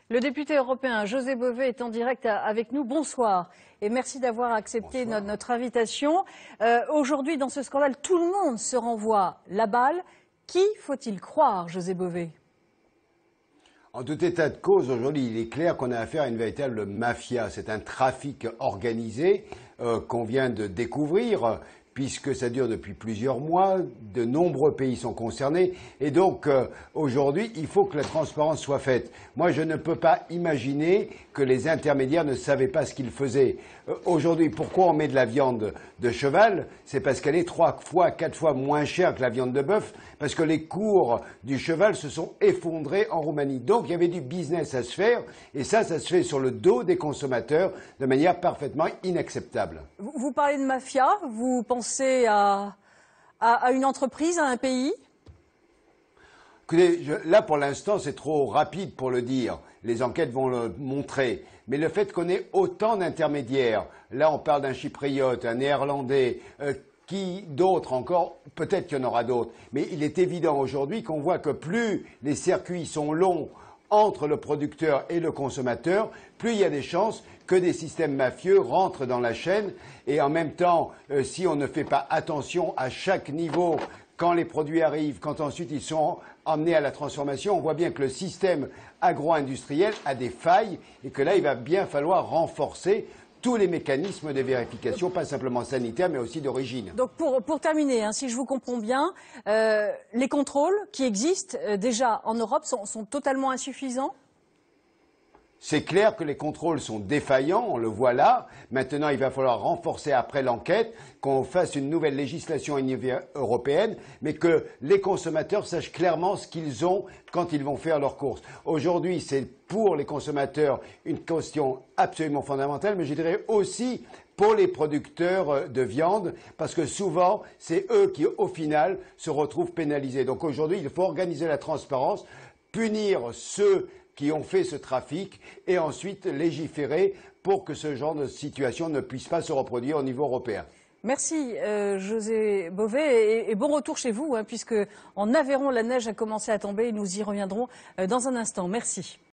Le député européen José Bové est en direct avec nous. Bonsoir et merci d'avoir accepté notre invitation. Aujourd'hui, dans ce scandale, tout le monde se renvoie la balle. Qui faut-il croire, José Bové? En tout état de cause, aujourd'hui, il est clair qu'on a affaire à une véritable mafia. C'est un trafic organisé qu'on vient de découvrir, puisque ça dure depuis plusieurs mois. De nombreux pays sont concernés. Et donc, aujourd'hui, il faut que la transparence soit faite. Moi, je ne peux pas imaginer que les intermédiaires ne savaient pas ce qu'ils faisaient. Aujourd'hui, pourquoi on met de la viande de cheval? C'est parce qu'elle est 3 fois, 4 fois moins chère que la viande de bœuf, parce que les cours du cheval se sont effondrés en Roumanie. Donc, il y avait du business à se faire, et ça se fait sur le dos des consommateurs de manière parfaitement inacceptable. Vous parlez de mafia, vous pensez à une entreprise, à un pays? Écoutez, là, pour l'instant, c'est trop rapide pour le dire. Les enquêtes vont le montrer. Mais le fait qu'on ait autant d'intermédiaires, là, on parle d'un Chypriote, un Néerlandais, qui d'autres encore, peut-être qu'il y en aura d'autres. Mais il est évident aujourd'hui qu'on voit que plus les circuits sont longs entre le producteur et le consommateur, plus il y a des chances que des systèmes mafieux rentrent dans la chaîne. Et en même temps, si on ne fait pas attention à chaque niveau, quand les produits arrivent, quand ensuite ils sont emmenés à la transformation, on voit bien que le système agro-industriel a des failles et que là, il va bien falloir renforcer tous les mécanismes de vérification, pas simplement sanitaires, mais aussi d'origine. Donc pour terminer, si je vous comprends bien, les contrôles qui existent déjà en Europe sont totalement insuffisants? C'est clair que les contrôles sont défaillants, on le voit là. Maintenant, il va falloir renforcer après l'enquête, qu'on fasse une nouvelle législation européenne, mais que les consommateurs sachent clairement ce qu'ils ont quand ils vont faire leurs courses. Aujourd'hui, c'est pour les consommateurs une question absolument fondamentale, mais je dirais aussi pour les producteurs de viande, parce que souvent, c'est eux qui, au final, se retrouvent pénalisés. Donc aujourd'hui, il faut organiser la transparence, punir ceux qui ont fait ce trafic et ensuite légiférer pour que ce genre de situation ne puisse pas se reproduire au niveau européen. Merci José Bové et bon retour chez vous, puisque en Aveyron, la neige a commencé à tomber et nous y reviendrons dans un instant. Merci.